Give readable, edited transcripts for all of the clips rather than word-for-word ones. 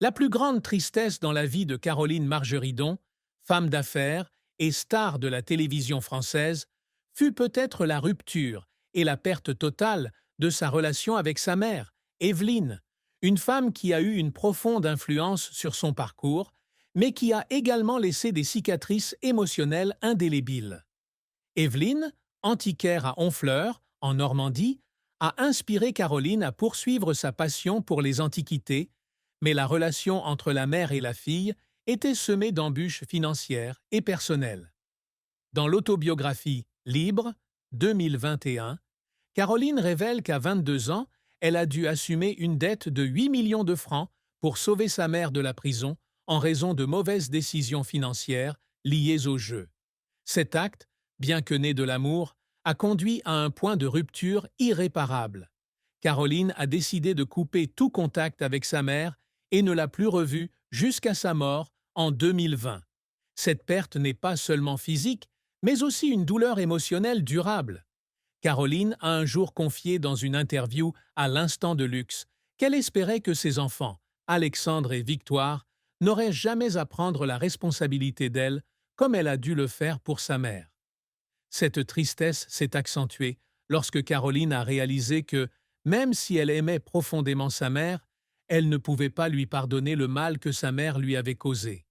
La plus grande tristesse dans la vie de Caroline Margeridon, femme d'affaires et star de la télévision française, fut peut-être la rupture et la perte totale de sa relation avec sa mère, Evelyne, une femme qui a eu une profonde influence sur son parcours, mais qui a également laissé des cicatrices émotionnelles indélébiles. Evelyne, antiquaire à Honfleur, en Normandie, a inspiré Caroline à poursuivre sa passion pour les antiquités, mais la relation entre la mère et la fille était semée d'embûches financières et personnelles. Dans l'autobiographie Libre, 2021, Caroline révèle qu'à 22 ans, elle a dû assumer une dette de 8 millions de francs pour sauver sa mère de la prison en raison de mauvaises décisions financières liées au jeu. Cet acte, bien que né de l'amour, a conduit à un point de rupture irréparable. Caroline a décidé de couper tout contact avec sa mère et ne l'a plus revue jusqu'à sa mort en 2020. Cette perte n'est pas seulement physique, mais aussi une douleur émotionnelle durable. Caroline a un jour confié dans une interview à l'Instant de Luxe qu'elle espérait que ses enfants, Alexandre et Victoire, n'auraient jamais à prendre la responsabilité d'elle comme elle a dû le faire pour sa mère. Cette tristesse s'est accentuée lorsque Caroline a réalisé que, même si elle aimait profondément sa mère, elle ne pouvait pas lui pardonner le mal que sa mère lui avait causé.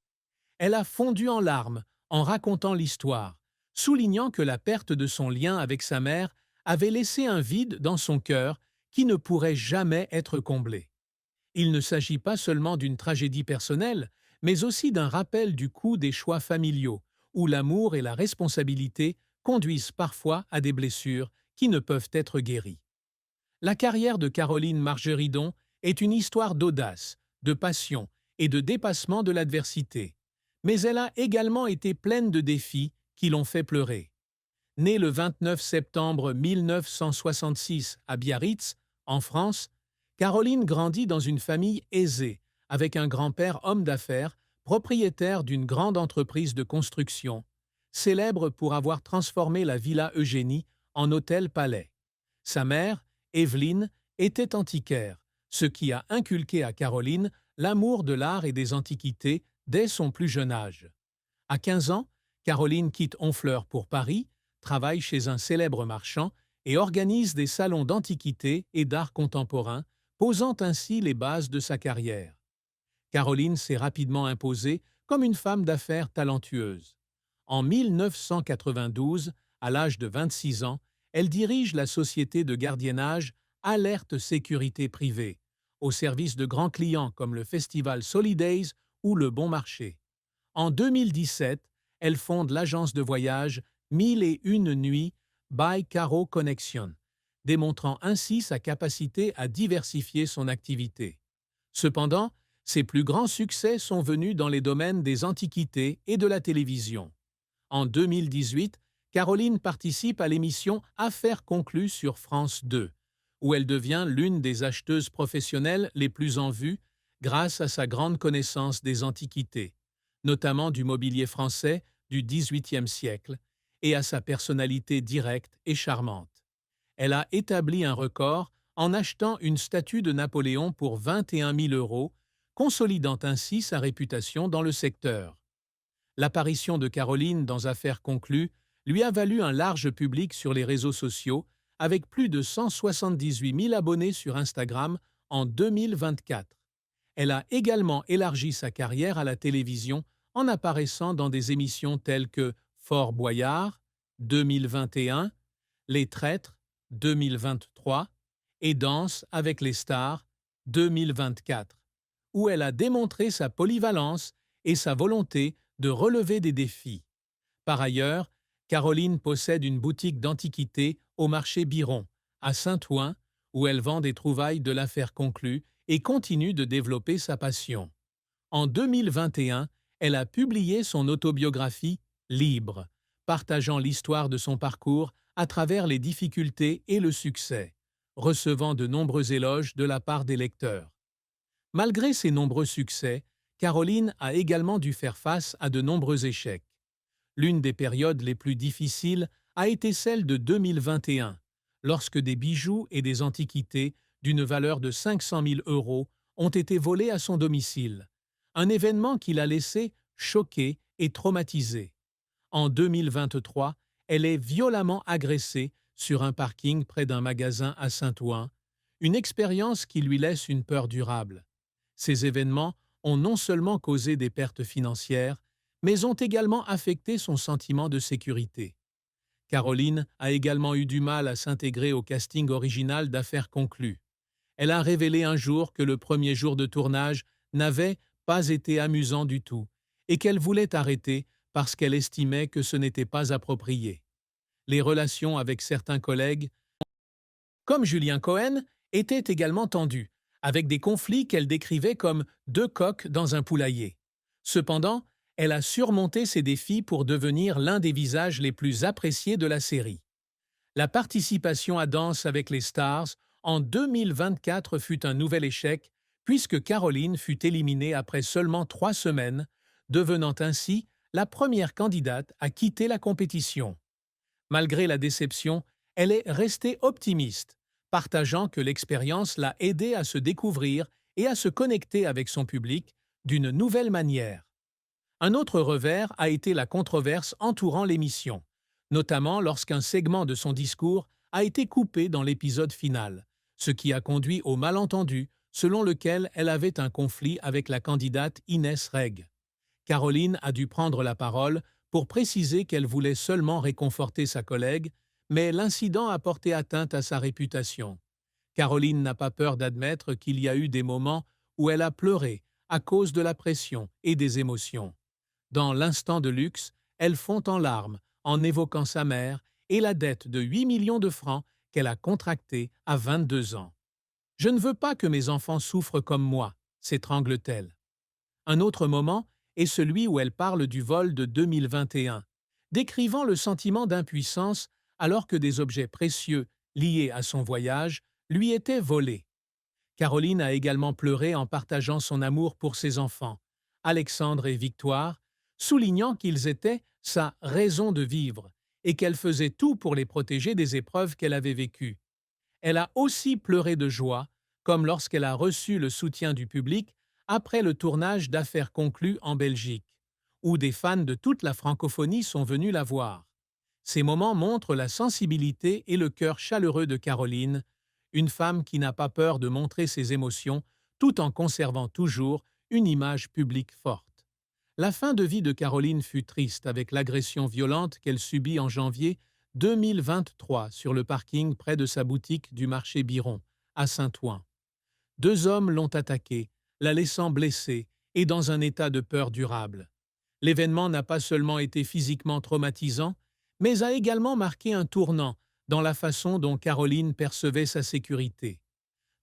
Elle a fondu en larmes en racontant l'histoire, soulignant que la perte de son lien avec sa mère avait laissé un vide dans son cœur qui ne pourrait jamais être comblé. Il ne s'agit pas seulement d'une tragédie personnelle, mais aussi d'un rappel du coût des choix familiaux, où l'amour et la responsabilité conduisent parfois à des blessures qui ne peuvent être guéries. La carrière de Caroline Margeridon est une histoire d'audace, de passion et de dépassement de l'adversité. Mais elle a également été pleine de défis qui l'ont fait pleurer. Née le 29 septembre 1966 à Biarritz, en France, Caroline grandit dans une famille aisée, avec un grand-père homme d'affaires, propriétaire d'une grande entreprise de construction, célèbre pour avoir transformé la Villa Eugénie en hôtel-palais. Sa mère, Evelyne, était antiquaire, ce qui a inculqué à Caroline l'amour de l'art et des antiquités dès son plus jeune âge. À 15 ans, Caroline quitte Honfleur pour Paris, travaille chez un célèbre marchand et organise des salons d'antiquités et d'art contemporain, posant ainsi les bases de sa carrière. Caroline s'est rapidement imposée comme une femme d'affaires talentueuse. En 1992, à l'âge de 26 ans, elle dirige la société de gardiennage Alerte Sécurité Privée, au service de grands clients comme le festival Solidays ou le Bon Marché. En 2017, elle fonde l'agence de voyage 1001 nuits by Caro Connection, démontrant ainsi sa capacité à diversifier son activité. Cependant, ses plus grands succès sont venus dans les domaines des antiquités et de la télévision. En 2018, Caroline participe à l'émission Affaires conclues sur France 2, où elle devient l'une des acheteuses professionnelles les plus en vue grâce à sa grande connaissance des antiquités, notamment du mobilier français du XVIIIe siècle, et à sa personnalité directe et charmante. Elle a établi un record en achetant une statue de Napoléon pour 21 000 euros, consolidant ainsi sa réputation dans le secteur. L'apparition de Caroline dans Affaires conclues lui a valu un large public sur les réseaux sociaux, avec plus de 178 000 abonnés sur Instagram en 2024. Elle a également élargi sa carrière à la télévision en apparaissant dans des émissions telles que Fort Boyard, 2021, Les Traîtres, 2023 et Danse avec les stars, 2024, où elle a démontré sa polyvalence et sa volonté de relever des défis. Par ailleurs, Caroline possède une boutique d'antiquités au marché Biron, à Saint-Ouen, où elle vend des trouvailles de l'affaire conclue et continue de développer sa passion. En 2021, elle a publié son autobiographie Libre, partageant l'histoire de son parcours à travers les difficultés et le succès, recevant de nombreux éloges de la part des lecteurs. Malgré ses nombreux succès, Caroline a également dû faire face à de nombreux échecs. L'une des périodes les plus difficiles a été celle de 2021, lorsque des bijoux et des antiquités d'une valeur de 500 000 euros ont été volés à son domicile, un événement qui l'a laissé choqué et traumatisé. En 2023, elle est violemment agressée sur un parking près d'un magasin à Saint-Ouen, une expérience qui lui laisse une peur durable. Ces événements ont non seulement causé des pertes financières, mais ont également affecté son sentiment de sécurité. Caroline a également eu du mal à s'intégrer au casting original d'Affaires conclues. Elle a révélé un jour que le premier jour de tournage n'avait pas été amusant du tout et qu'elle voulait arrêter parce qu'elle estimait que ce n'était pas approprié. Les relations avec certains collègues, comme Julien Cohen, étaient également tendues, avec des conflits qu'elle décrivait comme deux coqs dans un poulailler. Cependant, elle a surmonté ces défis pour devenir l'un des visages les plus appréciés de la série. La participation à Danse avec les stars en 2024 fut un nouvel échec puisque Caroline fut éliminée après seulement 3 semaines, devenant ainsi la première candidate à quitter la compétition. Malgré la déception, elle est restée optimiste, partageant que l'expérience l'a aidée à se découvrir et à se connecter avec son public d'une nouvelle manière. Un autre revers a été la controverse entourant l'émission, notamment lorsqu'un segment de son discours a été coupé dans l'épisode final, ce qui a conduit au malentendu selon lequel elle avait un conflit avec la candidate Inès Reg. Caroline a dû prendre la parole pour préciser qu'elle voulait seulement réconforter sa collègue, mais l'incident a porté atteinte à sa réputation. Caroline n'a pas peur d'admettre qu'il y a eu des moments où elle a pleuré à cause de la pression et des émotions. Dans l'instant de luxe, elle fond en larmes en évoquant sa mère et la dette de 8 millions de francs qu'elle a contractée à 22 ans. « Je ne veux pas que mes enfants souffrent comme moi », s'étrangle-t-elle. Un autre moment est celui où elle parle du vol de 2021, décrivant le sentiment d'impuissance alors que des objets précieux liés à son voyage lui étaient volés. Caroline a également pleuré en partageant son amour pour ses enfants, Alexandre et Victoire, soulignant qu'ils étaient sa raison de vivre et qu'elle faisait tout pour les protéger des épreuves qu'elle avait vécues. Elle a aussi pleuré de joie, comme lorsqu'elle a reçu le soutien du public après le tournage d'Affaires conclues en Belgique, où des fans de toute la francophonie sont venus la voir. Ces moments montrent la sensibilité et le cœur chaleureux de Caroline, une femme qui n'a pas peur de montrer ses émotions tout en conservant toujours une image publique forte. La fin de vie de Caroline fut triste avec l'agression violente qu'elle subit en janvier 2023 sur le parking près de sa boutique du marché Biron, à Saint-Ouen. 2 hommes l'ont attaquée, la laissant blessée et dans un état de peur durable. L'événement n'a pas seulement été physiquement traumatisant, mais a également marqué un tournant dans la façon dont Caroline percevait sa sécurité.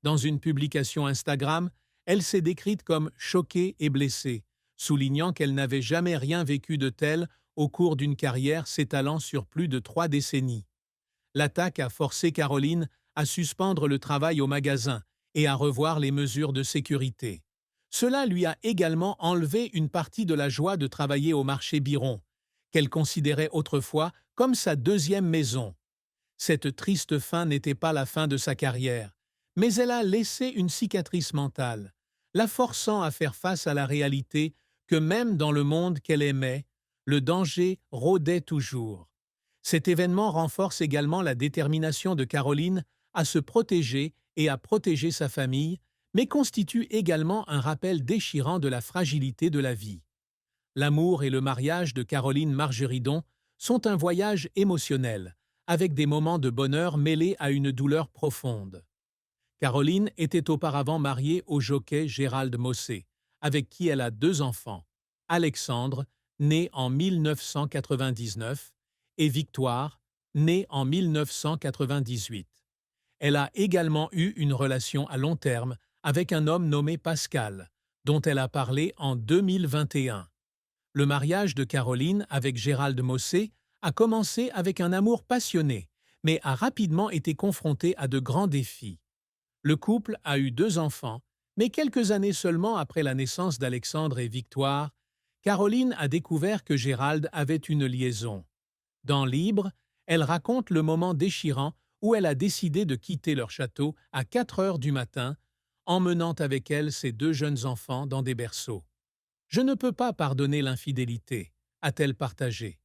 Dans une publication Instagram, elle s'est décrite comme choquée et blessée, soulignant qu'elle n'avait jamais rien vécu de tel au cours d'une carrière s'étalant sur plus de 3 décennies. L'attaque a forcé Caroline à suspendre le travail au magasin et à revoir les mesures de sécurité. Cela lui a également enlevé une partie de la joie de travailler au marché Biron, qu'elle considérait autrefois comme sa deuxième maison. Cette triste fin n'était pas la fin de sa carrière, mais elle a laissé une cicatrice mentale, la forçant à faire face à la réalité que même dans le monde qu'elle aimait, le danger rôdait toujours. Cet événement renforce également la détermination de Caroline à se protéger et à protéger sa famille, mais constitue également un rappel déchirant de la fragilité de la vie. L'amour et le mariage de Caroline Margeridon sont un voyage émotionnel, avec des moments de bonheur mêlés à une douleur profonde. Caroline était auparavant mariée au jockey Gérald Mossé, avec qui elle a 2 enfants, Alexandre, né en 1999, et Victoire, née en 1998. Elle a également eu une relation à long terme avec un homme nommé Pascal, dont elle a parlé en 2021. Le mariage de Caroline avec Gérald Mossé a commencé avec un amour passionné, mais a rapidement été confronté à de grands défis. Le couple a eu 2 enfants, mais quelques années seulement après la naissance d'Alexandre et Victoire, Caroline a découvert que Gérald avait une liaison. Dans Libre, elle raconte le moment déchirant où elle a décidé de quitter leur château à 4 heures du matin emmenant avec elle ses 2 jeunes enfants dans des berceaux. « Je ne peux pas pardonner l'infidélité », a-t-elle partagé.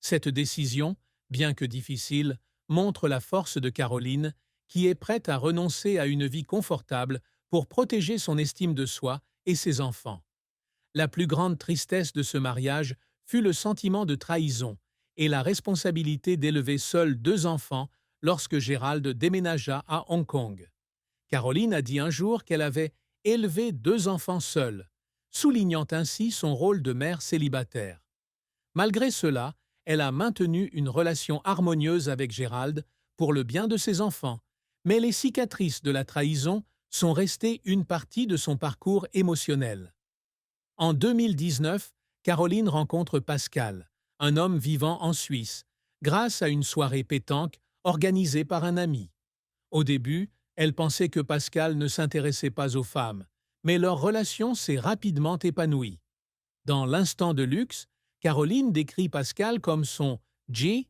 Cette décision, bien que difficile, montre la force de Caroline, qui est prête à renoncer à une vie confortable pour protéger son estime de soi et ses enfants. La plus grande tristesse de ce mariage fut le sentiment de trahison et la responsabilité d'élever seuls 2 enfants lorsque Gérald déménagea à Hong Kong. Caroline a dit un jour qu'elle avait élevé 2 enfants seuls, soulignant ainsi son rôle de mère célibataire. Malgré cela, elle a maintenu une relation harmonieuse avec Gérald pour le bien de ses enfants, mais les cicatrices de la trahison sont restées une partie de son parcours émotionnel. En 2019, Caroline rencontre Pascal, un homme vivant en Suisse, grâce à une soirée pétanque organisée par un ami. Au début, elle pensait que Pascal ne s'intéressait pas aux femmes, mais leur relation s'est rapidement épanouie. Dans L'instant de luxe, Caroline décrit Pascal comme son G